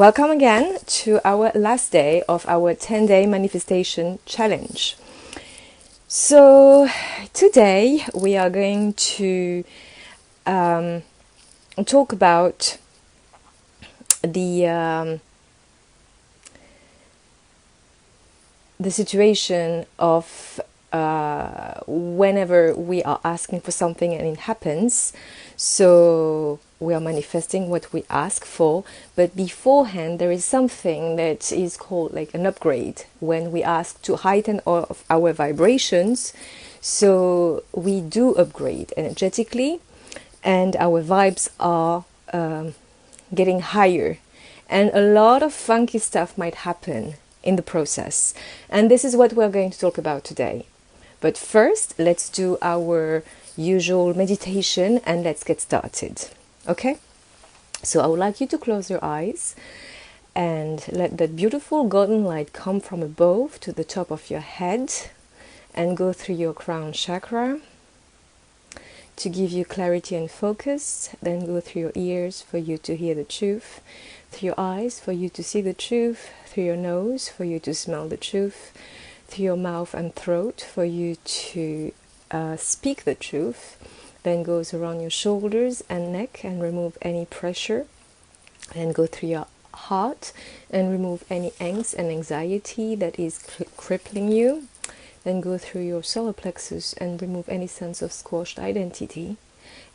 Welcome again to our last day of our 10-day manifestation challenge. So today we are going to talk about the situation of whenever we are asking for something and it happens. So we are manifesting what we ask for, but beforehand there is something that is called like an upgrade when we ask to heighten our vibrations. So we do upgrade energetically and our vibes are getting higher, and a lot of funky stuff might happen in the process, and this is what we're going to talk about today. But first, let's do our usual meditation and let's get started. Okay? So I would like you to close your eyes and let that beautiful golden light come from above to the top of your head and go through your crown chakra to give you clarity and focus. Then go through your ears for you to hear the truth, through your eyes for you to see the truth, through your nose for you to smell the truth, through your mouth and throat for you to speak the truth. Then goes around your shoulders and neck and remove any pressure. Then go through your heart and remove any angst and anxiety that is crippling you. Then go through your solar plexus and remove any sense of squashed identity.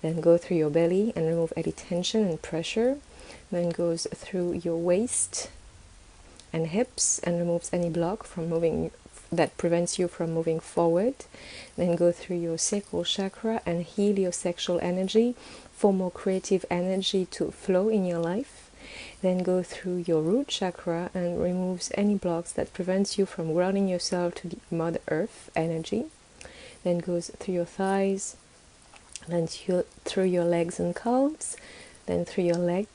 Then go through your belly and remove any tension and pressure. Then goes through your waist and hips and removes any block from moving that prevents you from moving forward. Then go through your sacral chakra and heal your sexual energy for more creative energy to flow in your life. Then go through your root chakra and removes any blocks that prevents you from grounding yourself to the Mother Earth energy. Then goes through your thighs, then through your legs and calves, then through your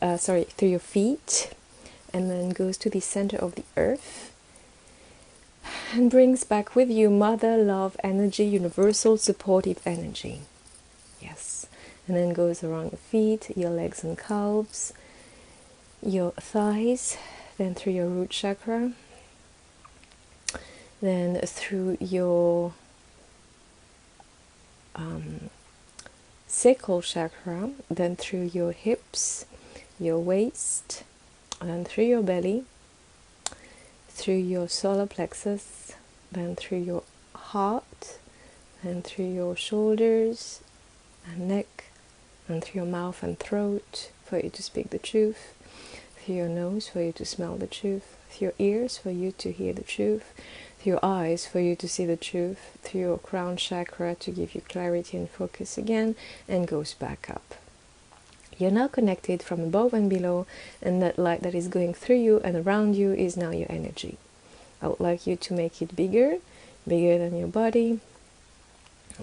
through your feet, and then goes to the center of the earth and brings back with you mother love energy, universal supportive energy. Yes. And then goes around your feet, your legs and calves, your thighs, then through your root chakra, then through your sacral chakra, then through your hips, your waist, and through your belly, through your solar plexus, then through your heart, then through your shoulders and neck, and through your mouth and throat for you to speak the truth, through your nose for you to smell the truth, through your ears for you to hear the truth, through your eyes for you to see the truth, through your crown chakra to give you clarity and focus again, and goes back up. You're now connected from above and below, and that light that is going through you and around you is now your energy. I would like you to make it bigger, bigger than your body,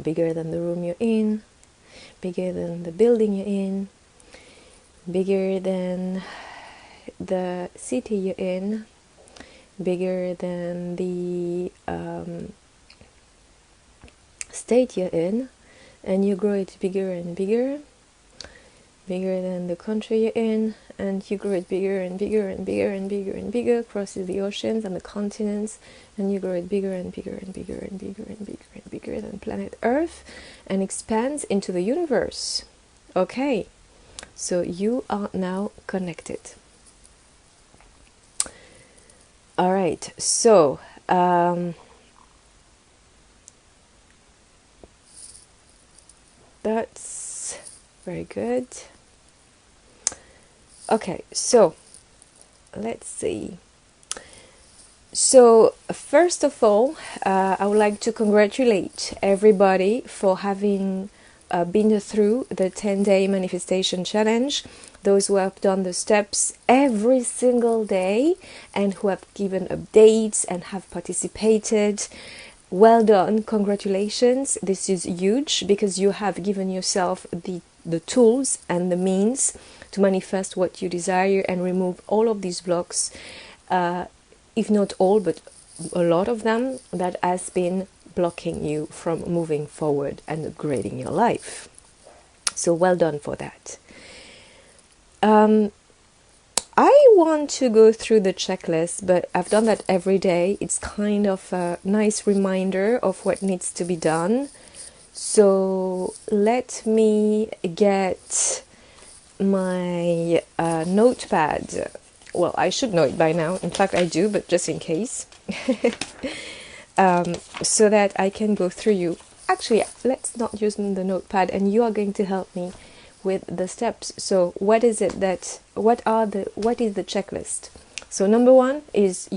bigger than the room you're in, bigger than the building you're in, bigger than the city you're in, bigger than the state you're in, and you grow it bigger and bigger, bigger than the country you're in, and you grow it bigger and bigger and bigger and bigger and bigger, crosses the oceans and the continents, and you grow it bigger and bigger and bigger and bigger and bigger and bigger than planet Earth, and expands into the universe. Okay, so you are now connected. All right, so that's very good. Okay, so let's see. So first of all, I would like to congratulate everybody for having been through the 10-day manifestation challenge. Those who have done the steps every single day and who have given updates and have participated. Well done, congratulations. This is huge because you have given yourself the tools and the means to manifest what you desire and remove all of these blocks, if not all, but a lot of them that has been blocking you from moving forward and upgrading your life. So well done for that. I want to go through the checklist, but I've done that every day. It's kind of a nice reminder of what needs to be done. So let me get my notepad. Well, I should know it by now. In fact, I do, but just in case. So that I can go through you. Actually, let's not use the notepad, and you are going to help me with the steps. So what is it that, what is the checklist? So number one is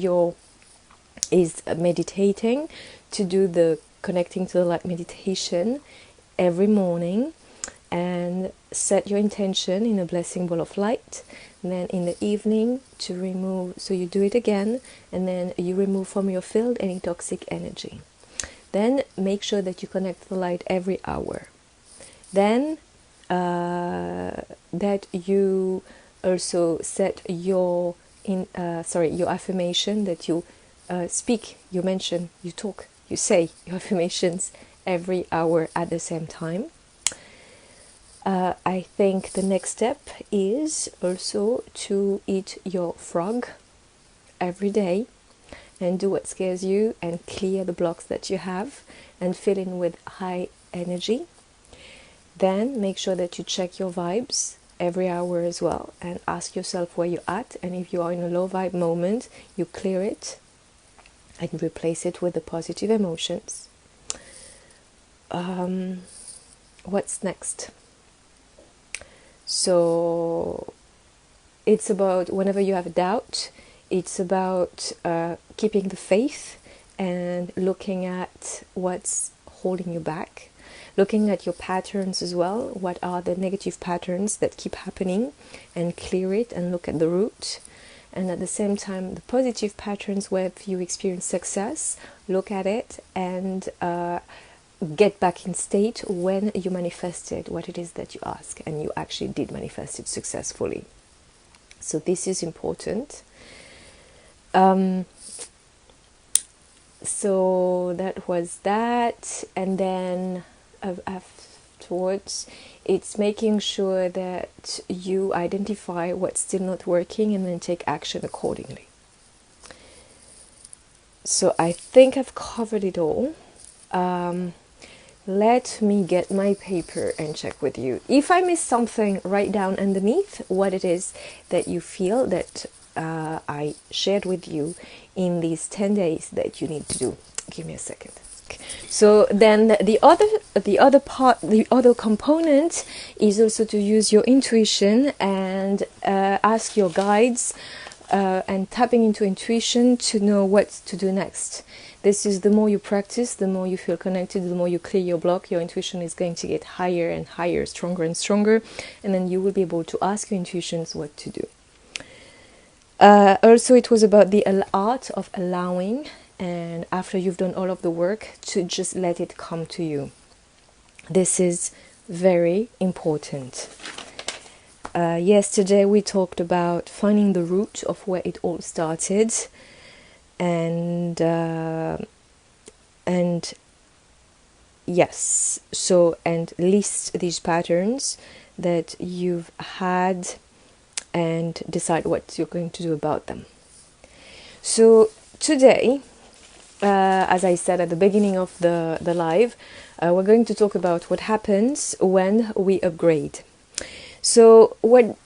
meditating, to do the connecting to the light meditation every morning, and set your intention in a blessing ball of light. And then in the evening to remove, so you do it again, and then you remove from your field any toxic energy. Then make sure that you connect the light every hour. Then that you also set your your affirmation, that you speak, you mention, you talk, you say your affirmations every hour at the same time. I think the next step is also to eat your frog every day and do what scares you and clear the blocks that you have and fill in with high energy. Then make sure that you check your vibes every hour as well and ask yourself where you're at, and if you are in a low vibe moment, you clear it and replace it with the positive emotions. What's next? So it's about, whenever you have a doubt, it's about keeping the faith and looking at what's holding you back, looking at your patterns as well. What are the negative patterns that keep happening, and clear it and look at the root. And at the same time, the positive patterns where you experience success, look at it and get back in state when you manifested what it is that you ask, and you actually did manifest it successfully. So this is important. So that was that, and then afterwards it's making sure that you identify what's still not working and then take action accordingly. So I think I've covered it all. Let me get my paper and check with you. If I miss something, write down underneath what it is that you feel that I shared with you in these 10 days that you need to do. Give me a second. So then the other component is also to use your intuition and ask your guides and tapping into intuition to know what to do next. This is, the more you practice, the more you feel connected, the more you clear your block, your intuition is going to get higher and higher, stronger and stronger, and then you will be able to ask your intuitions what to do. Also, it was about the art of allowing, and after you've done all of the work, to just let it come to you. This is very important. Yesterday we talked about finding the root of where it all started, and yes, so, and list these patterns that you've had and decide what you're going to do about them. So today, as I said at the beginning of the live, we're going to talk about what happens when we upgrade. So what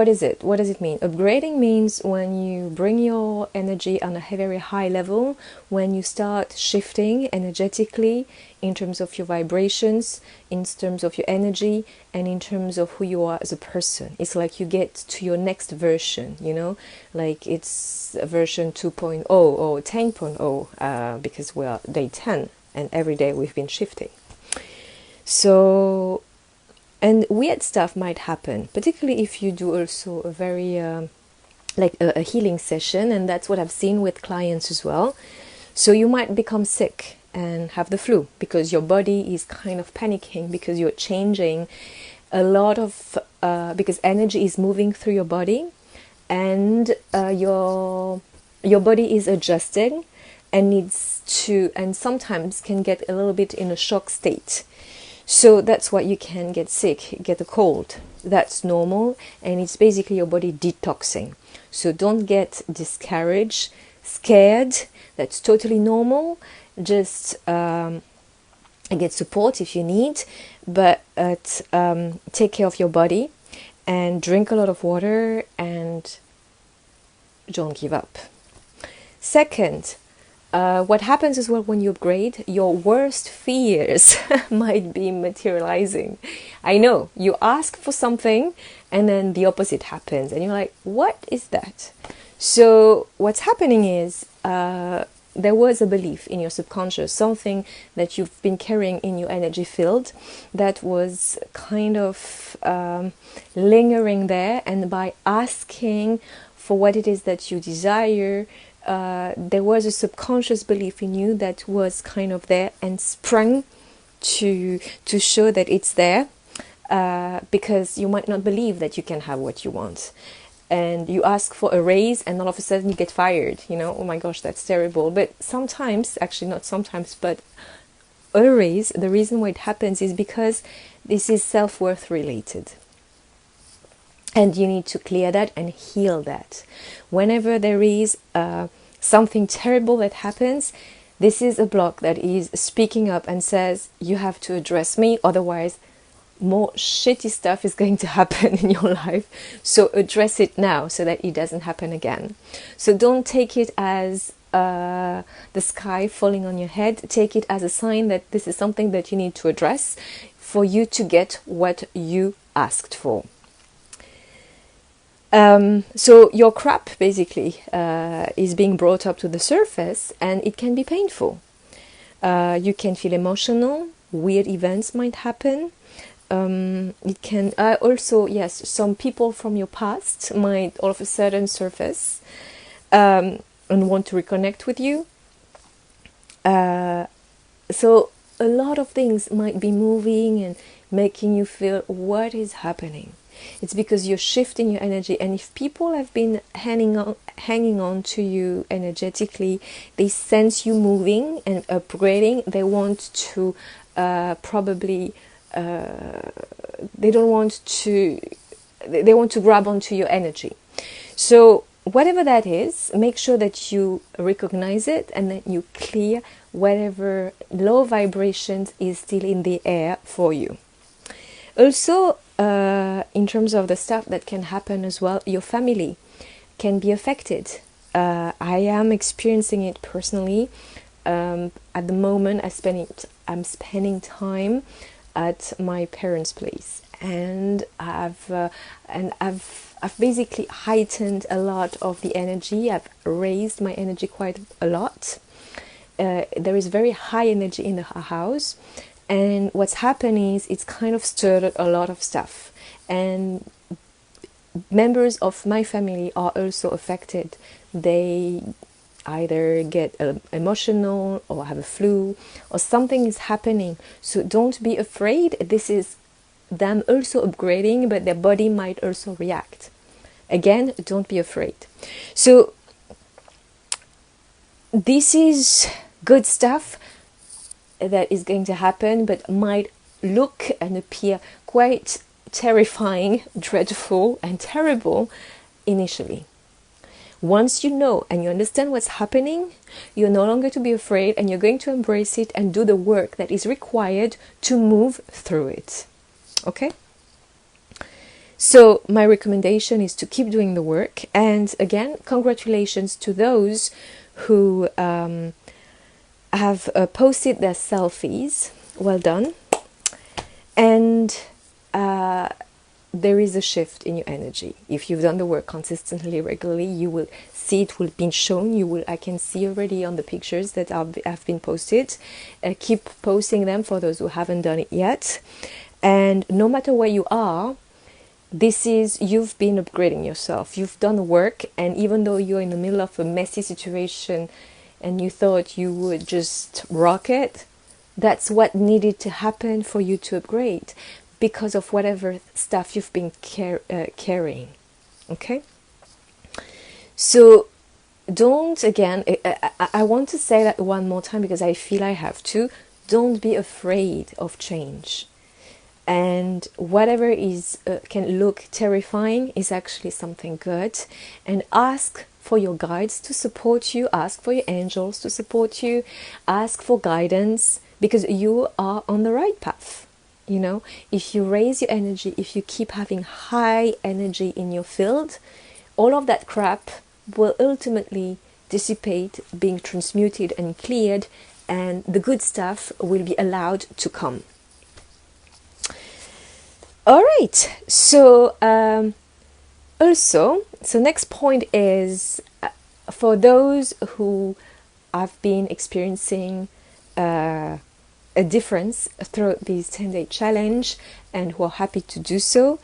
is it? What does it mean? Upgrading means when you bring your energy on a very high level, when you start shifting energetically in terms of your vibrations, in terms of your energy, and in terms of who you are as a person. It's like you get to your next version, you know, like it's version 2.0 or 10.0, because we're day 10 and every day we've been shifting. So, and weird stuff might happen, particularly if you do also a very like a healing session, and that's what I've seen with clients as well. So you might become sick and have the flu because your body is kind of panicking, because you're changing a lot of because energy is moving through your body, and your body is adjusting and needs to, and sometimes can get a little bit in a shock state. So that's why you can get sick, get a cold. That's normal, and it's basically your body detoxing. So don't get discouraged, scared. That's totally normal. Just get support if you need, but take care of your body and drink a lot of water and don't give up. Second, what happens as well when you upgrade, your worst fears might be materializing. I know, you ask for something and then the opposite happens and you're like, what is that? So what's happening is there was a belief in your subconscious, something that you've been carrying in your energy field that was kind of lingering there, and by asking for what it is that you desire, there was a subconscious belief in you that was kind of there and sprung to show that it's there, because you might not believe that you can have what you want. And you ask for a raise and all of a sudden you get fired, oh my gosh, that's terrible. But sometimes, actually not sometimes, but a raise, the reason why it happens is because this is self-worth related. And you need to clear that and heal that. Whenever there is something terrible that happens, this is a block that is speaking up and says, you have to address me, otherwise more shitty stuff is going to happen in your life. So address it now so that it doesn't happen again. So don't take it as the sky falling on your head. Take it as a sign that this is something that you need to address for you to get what you asked for. So your crap basically is being brought up to the surface, and it can be painful. You can feel emotional. Weird events might happen. It can also, yes, some people from your past might all of a sudden surface and want to reconnect with you. So a lot of things might be moving and making you feel, what is happening? It's because you're shifting your energy, and if people have been hanging on to you energetically, they sense you moving and upgrading. They want to probably they want to grab onto your energy. So whatever that is, make sure that you recognize it and that you clear whatever low vibrations is still in the air for you. Also, in terms of the stuff that can happen as well, your family can be affected. I am experiencing it personally. At the moment, I'm spending time at my parents' place, and I've basically heightened a lot of the energy. I've raised my energy quite a lot. There is very high energy in the house, and what's happened is it's kind of stirred a lot of stuff, and members of my family are also affected. They either get emotional or have a flu or something is happening. So don't be afraid. This is them also upgrading, but their body might also react. Again, don't be afraid. So this is good stuff that is going to happen, but might look and appear quite terrifying, dreadful and terrible initially. Once you know and you understand what's happening, you're no longer to be afraid, and you're going to embrace it and do the work that is required to move through it. Okay? So my recommendation is to keep doing the work. And again, congratulations to those who have posted their selfies. Well done. And there is a shift in your energy. If you've done the work consistently, regularly, you will see it will be shown. I can see already on the pictures that have been posted. Keep posting them for those who haven't done it yet. And no matter where you are, you've been upgrading yourself. You've done the work, and even though you're in the middle of a messy situation and you thought you would just rock it, that's what needed to happen for you to upgrade, because of whatever stuff you've been carrying. Okay? So don't, again, I want to say that one more time because I feel I have to. Don't be afraid of change. and whatever is can look terrifying is actually something good. And ask for your guides to support you, ask for your angels to support you, ask for guidance, because you are on the right path. You know, if you raise your energy, if you keep having high energy in your field, all of that crap will ultimately dissipate, being transmuted and cleared, and the good stuff will be allowed to come. All right, so so next point is for those who have been experiencing a difference throughout this 10-day challenge and who are happy to do so,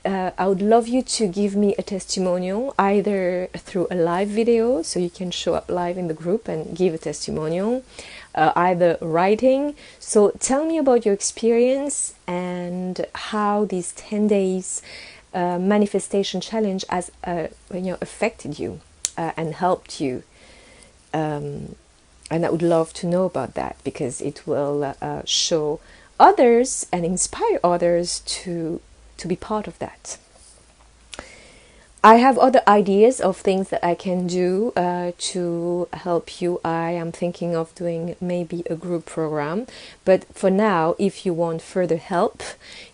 I would love you to give me a testimonial, either through a live video, so you can show up live in the group and give a testimonial, either writing. So tell me about your experience and how these 10 days manifestation challenge has affected you and helped you. And I would love to know about that, because it will show others and inspire others to be part of that. I have other ideas of things that I can do to help you. I am thinking of doing maybe a group program, but for now, if you want further help,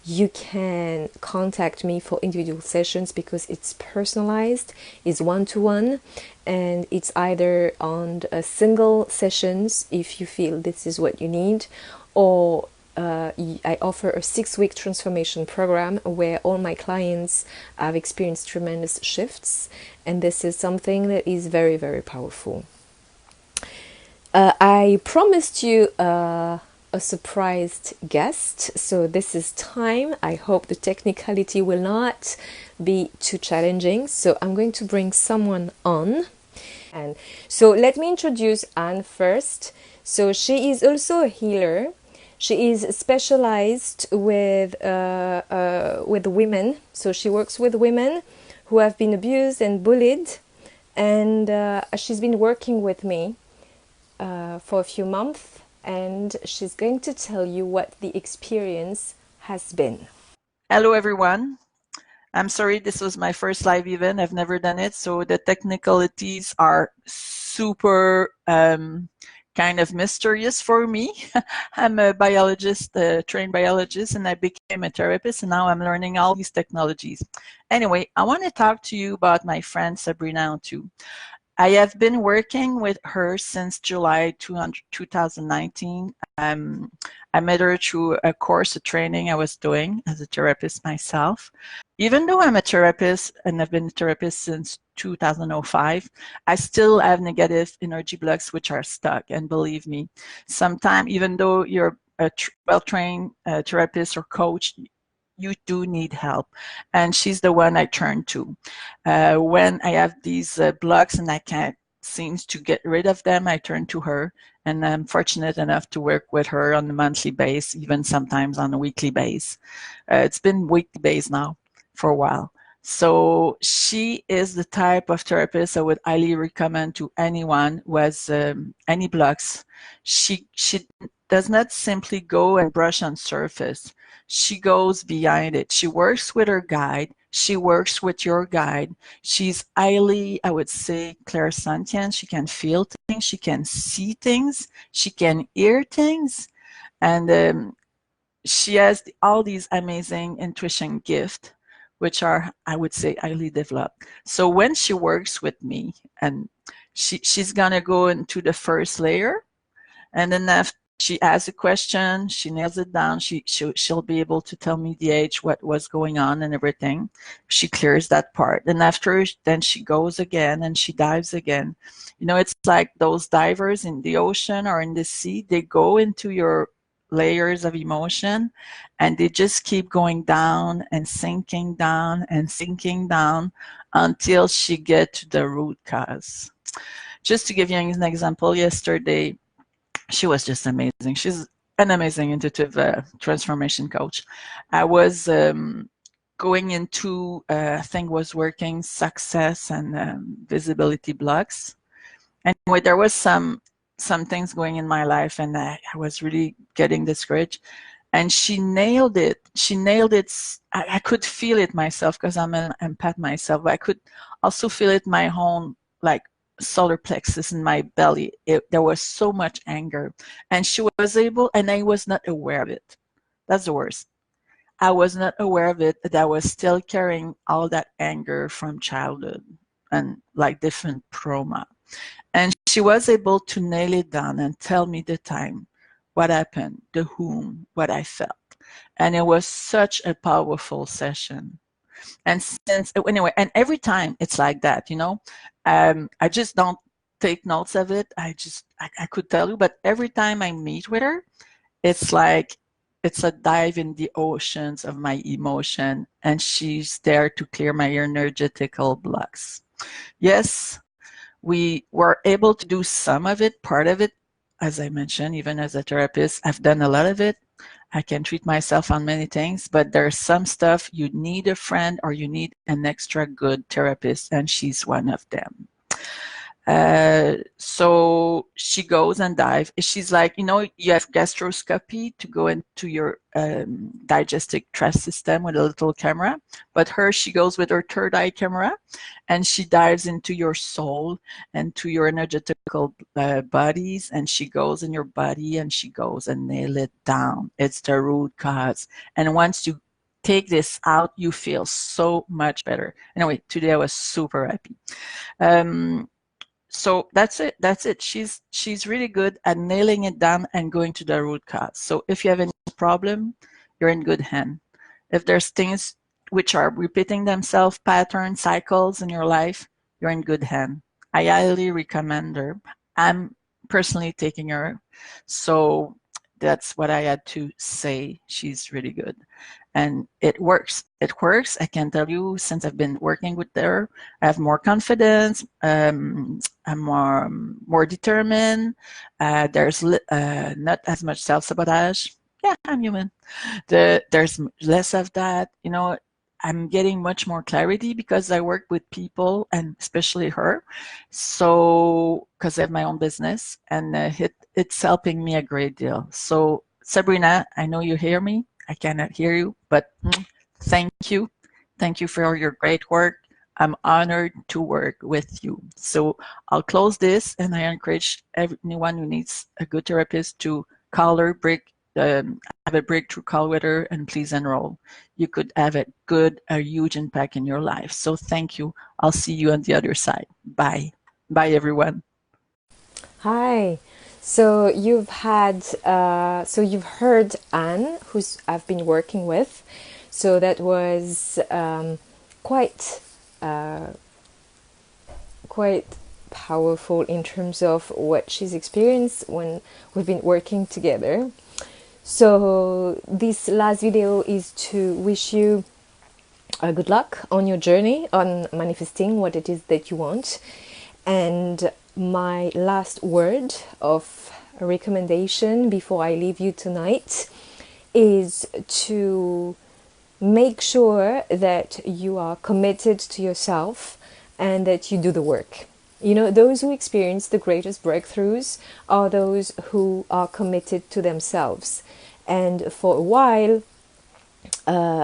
you can contact me for individual sessions, because it's personalized, it's one-to-one, and it's either on single sessions if you feel this is what you need, or I offer a 6-week transformation program where all my clients have experienced tremendous shifts, and this is something that is very, very powerful. I promised you a surprised guest, so this is time. I hope the technicality will not be too challenging, so I'm going to bring someone on. And so let me introduce Anne first. So she is also a healer. She is specialized with women, so she works with women who have been abused and bullied, and she's been working with me for a few months, and she's going to tell you what the experience has been. Hello everyone. I'm sorry, this was my first live event. I've never done it, so the technicalities are super kind of mysterious for me. I'm a biologist, trained biologist, and I became a therapist, and now I'm learning all these technologies. Anyway, I want to talk to you about my friend Sabrina too. I have been working with her since July 2019. I met her through a course, a training I was doing as a therapist myself. Even though I'm a therapist and I've been a therapist since 2005, I still have negative energy blocks which are stuck. And believe me, sometimes even though you're a well-trained therapist or coach, you do need help. And she's the one I turn to. When I have these blocks and I can't seem to get rid of them, I turn to her. And I'm fortunate enough to work with her on a monthly basis, even sometimes on a weekly basis. It's been weekly basis now for a while. So she is the type of therapist I would highly recommend to anyone who has any blocks. She does not simply go and brush on surface. She goes behind it. She works with her guide. She works with your guide. She's highly, I would say, clairsentient. She can feel things. She can see things. She can hear things. And she has all these amazing intuition gifts, which are, I would say, highly developed. So when she works with me, and she's going to go into the first layer, and then after she asks a question, she nails it down, she'll be able to tell me the age, what was going on and everything. She clears that part. And after, then she goes again and she dives again. You know, it's like those divers in the ocean or in the sea, they go into your layers of emotion and they just keep going down and sinking down and sinking down until she get to the root cause. Just to give you an example, yesterday, she was just amazing. She's an amazing intuitive transformation coach. I was going into, I think was working success and visibility blocks. Anyway, there was some things going in my life and I was really getting discouraged. And she nailed it. She nailed it. I could feel it myself because I'm an empath myself. But I could also feel it my own, like, solar plexus in my belly. There was so much anger, and she was able, and I was not aware of it. That's the worst. I was not aware of it, that I was still carrying all that anger from childhood and like different trauma. And she was able to nail it down and tell me the time, what happened, the whom, what I felt. And it was such a powerful session. And anyway, and every time it's like that, I just don't take notes of it. I could tell you, but every time I meet with her, it's like it's a dive in the oceans of my emotion, and she's there to clear my energetical blocks. Yes, we were able to do some of it, part of it. As I mentioned, even as a therapist, I've done a lot of it. I can treat myself on many things, but there's some stuff you need a friend or you need an extra good therapist, and she's one of them. So she goes and dive. She's like, you have gastroscopy to go into your digestive tract system with a little camera, but she goes with her third eye camera, and she dives into your soul and to your energetical bodies, and she goes in your body and she goes and nail it down. It's the root cause. And once you take this out, you feel so much better. Anyway, today I was super happy. So that's it. She's really good at nailing it down and going to the root cause. So if you have any problem, you're in good hand. If there's things which are repeating themselves, pattern cycles in your life, you're in good hand. I highly recommend her. I'm personally taking her, so that's what I had to say. She's really good, and it works. It works. I can tell you, since I've been working with her, I have more confidence. I'm more determined. There's not as much self-sabotage. Yeah, I'm human. There's less of that. I'm getting much more clarity because I work with people, and especially her. So, because I have my own business, and it's helping me a great deal. So, Sabrina, I know you hear me. I cannot hear you, but thank you. Thank you for your great work. I'm honored to work with you. So I'll close this, and I encourage anyone who needs a good therapist to call her, have a breakthrough call with her, and please enroll. You could have a huge impact in your life. So thank you. I'll see you on the other side. Bye. Bye, everyone. Hi. So you've heard Anne, who's I've been working with. So that was quite quite powerful in terms of what she's experienced when we've been working together. So this last video is to wish you good luck on your journey on manifesting what it is that you want. And my last word of recommendation before I leave you tonight is to make sure that you are committed to yourself and that you do the work. Those who experience the greatest breakthroughs are those who are committed to themselves. And for a while,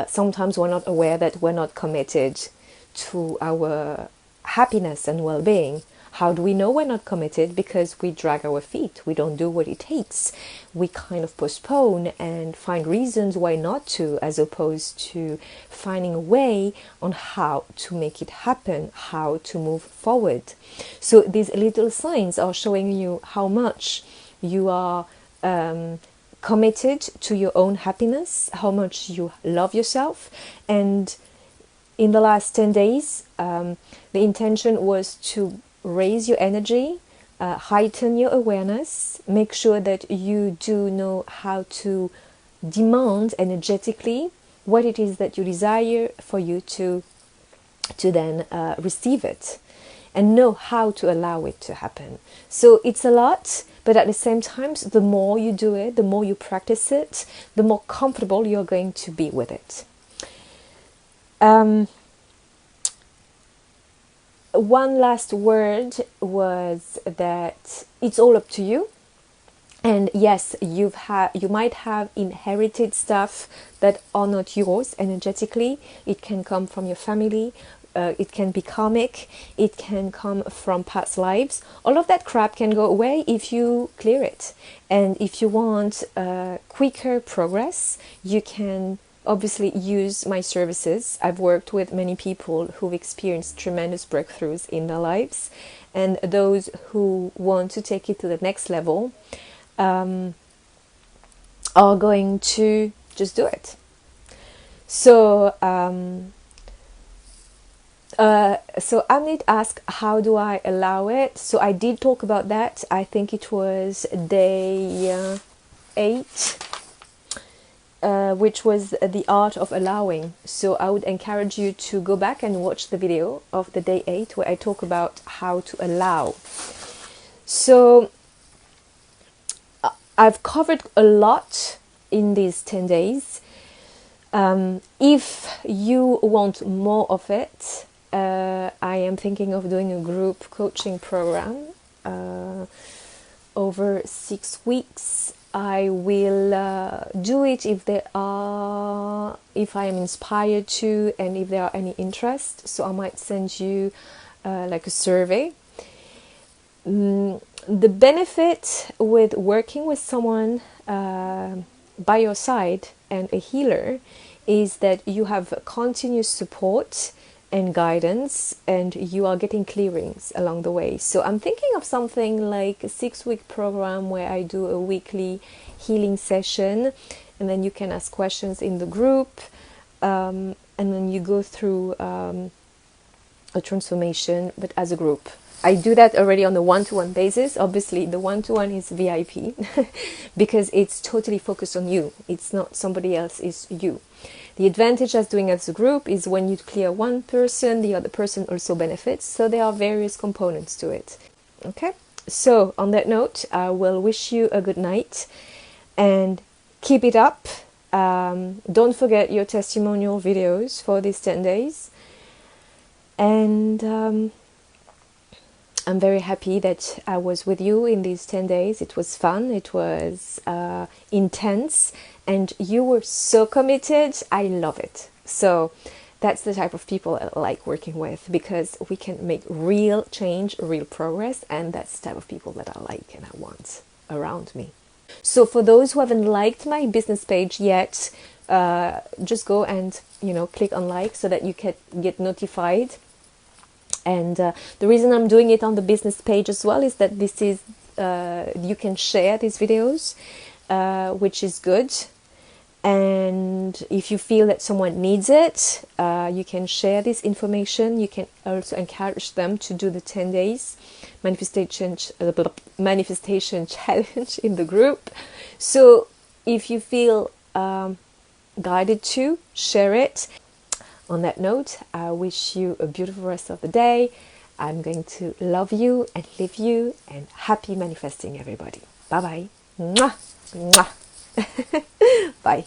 sometimes we're not aware that we're not committed to our happiness and well-being. How do we know we're not committed? Because we drag our feet. We don't do what it takes. We kind of postpone and find reasons why not to, as opposed to finding a way on how to make it happen, how to move forward. So these little signs are showing you how much you are committed to your own happiness, how much you love yourself. And in the last 10 days, the intention was to raise your energy, heighten your awareness, make sure that you do know how to demand energetically what it is that you desire for you to then receive it, and know how to allow it to happen. So it's a lot, but at the same time, the more you do it, the more you practice it, the more comfortable you're going to be with it. One last word was that it's all up to you. And yes, you might have inherited stuff that are not yours energetically. It can come from your family. It can be karmic. It can come from past lives. All of that crap can go away if you clear it. And if you want quicker progress, you can obviously use my services. I've worked with many people who've experienced tremendous breakthroughs in their lives, and those who want to take it to the next level are going to just do it. So so I need to ask, how do I allow it? So I did talk about that. I think it was day 8, which was the art of allowing. So I would encourage you to go back and watch the video of the day 8 where I talk about how to allow. So I've covered a lot in these 10 days. If you want more of it, I am thinking of doing a group coaching program over 6 weeks. I will do it if I am inspired to, and if there are any interest. So I might send you like a survey. The benefit with working with someone by your side and a healer is that you have continuous support and guidance, and you are getting clearings along the way. So I'm thinking of something like a 6-week program where I do a weekly healing session, and then you can ask questions in the group, and then you go through a transformation, but as a group. I do that already on a one-to-one basis. Obviously, the one-to-one is VIP because it's totally focused on you. It's not somebody else, it's you. The advantage as doing as a group is when you clear one person, the other person also benefits. So there are various components to it. Okay? So on that note, I will wish you a good night and keep it up. Don't forget your testimonial videos for these 10 days. And I'm very happy that I was with you in these 10 days. It was fun, it was intense, and you were so committed. I love it. So that's the type of people I like working with, because we can make real change, real progress, and that's the type of people that I like and I want around me. So for those who haven't liked my business page yet, just go and click on like so that you can get notified. And the reason I'm doing it on the business page as well is that this is you can share these videos, which is good. And if you feel that someone needs it, you can share this information. You can also encourage them to do the 10 days manifestation challenge in the group. So if you feel guided to, share it. On that note, I wish you a beautiful rest of the day. I'm going to love you and leave you, and happy manifesting, everybody. Bye-bye. Mwah. Mwah. Bye.